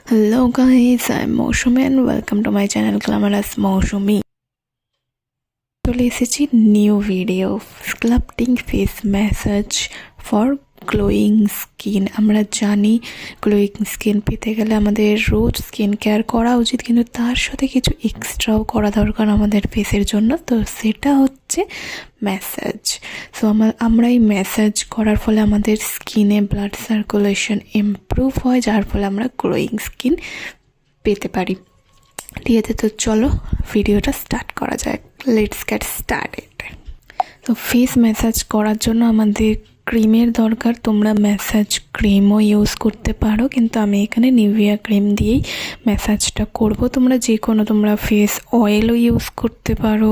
Hello guys, I'm Moshumi and welcome to my channel Glamorous Moshumi. চলে এসেছি new video sculpting face massage for glowing skin. আমরা জানি glowing skin পেতে গেলে আমাদের রোজ স্কিন কেয়ার করা উচিত, কিন্তু তার সাথে কিছু এক্সট্রাও করা দরকার আমাদের ফেসের জন্য। তো সেটা হচ্ছে ম্যাসাজ। সো আমরা এই ম্যাসাজ করার ফলে আমাদের স্কিনে ব্লাড সার্কুলেশন ইমপ্রুভ হয়, যার ফলে আমরা গ্লোয়িং স্কিন পেতে পারি। ঠিক আছে, তো চলো ভিডিওটা স্টার্ট করা যাক। Let's get started. তো ফেস ম্যাসাজ করার জন্য আমাদের ক্রিমের দরকার। তোমরা ম্যাসাজ ক্রিমও ইউজ করতে পারো, কিন্তু আমি এখানে নিভিয়া ক্রিম দিয়েই ম্যাসাজটা করব। তোমরা যে কোনো ফেস অয়েলও ইউজ করতে পারো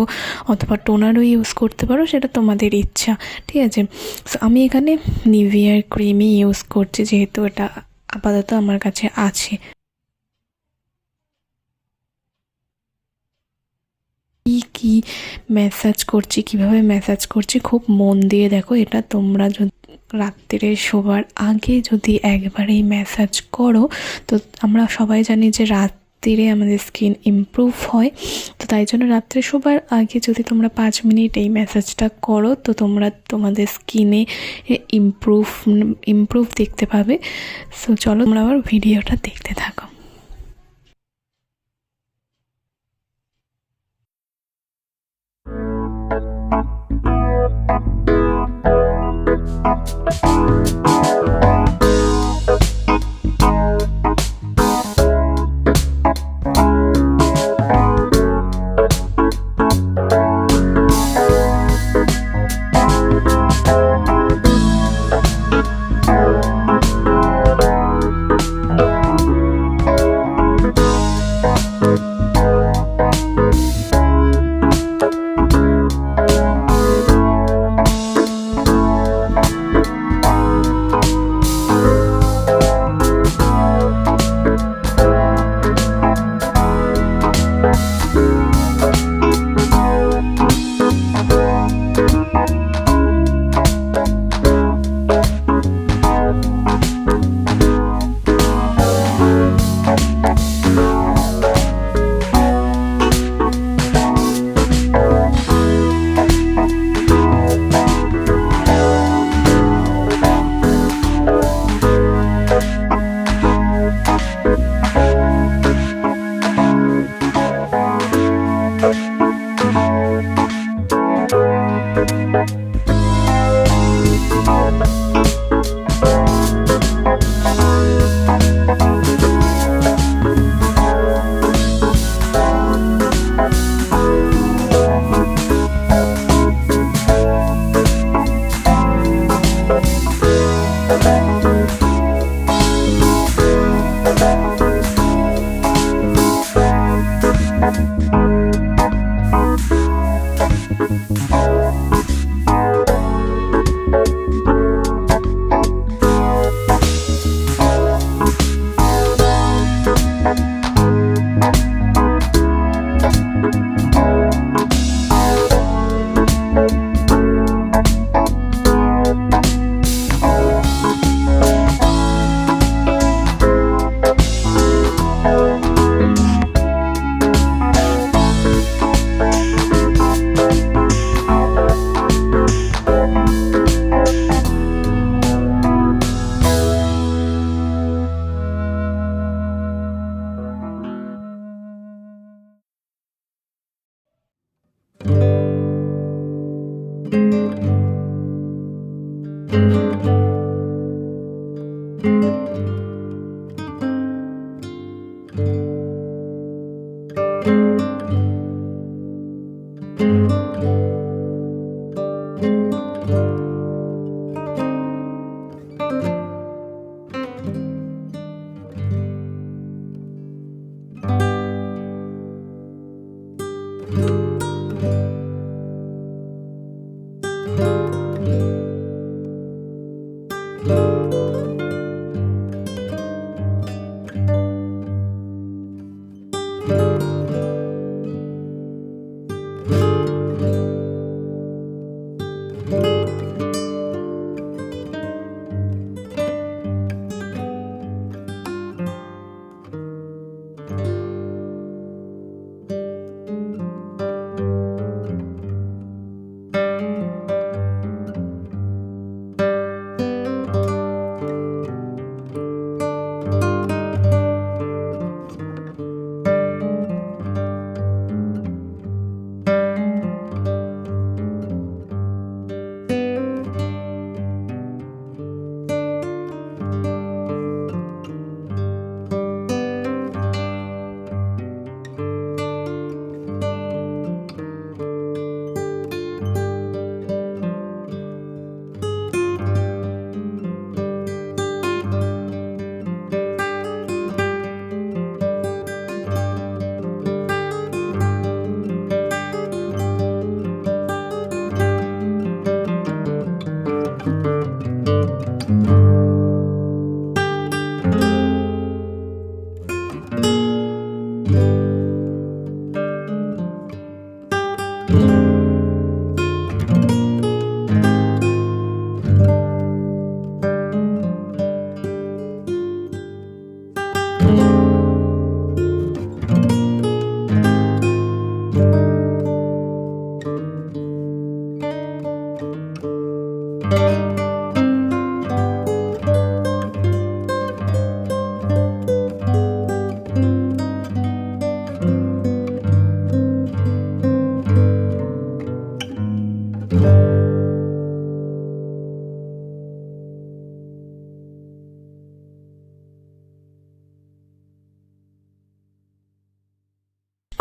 অথবা টোনারও ইউজ করতে পারো, সেটা তোমাদের ইচ্ছা। ঠিক আছে, সো আমি এখানে নিভিয়ার ক্রিমই ইউজ করছি, যেহেতু এটা আপাতত আমার কাছে আছে। কি ম্যাসাজ করছি, কিভাবে ম্যাসাজ করছি খুব মন দিয়ে দেখো। এটা তোমরা যদি রাত্রে শোবার আগে যদি একবারেই ম্যাসাজ করো, তো আমরা সবাই জানি যে রাত্রে আমাদের স্কিন ইমপ্রুভ হয়। তো তাই জন্য রাত্রে শোবার আগে যদি তোমরা 5 মিনিট এই ম্যাসাজটা করো, তো তোমরা তোমাদের স্কিনে ইমপ্রুভ দেখতে পাবে। সো চলো তোমরা আবার ভিডিওটা দেখতে থাকো।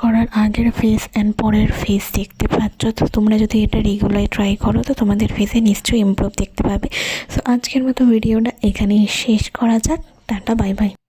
করার আগের ফেস অ্যান্ড পরের ফেস দেখতে পাচ্ছ। তো তোমরা যদি এটা রেগুলার ট্রাই করো তো তোমাদের ফেসে নিশ্চয়ই ইমপ্রুভ দেখতে পাবে। সো আজকের মতো ভিডিওটা এখানেই শেষ করা যাক। Tata, bye bye.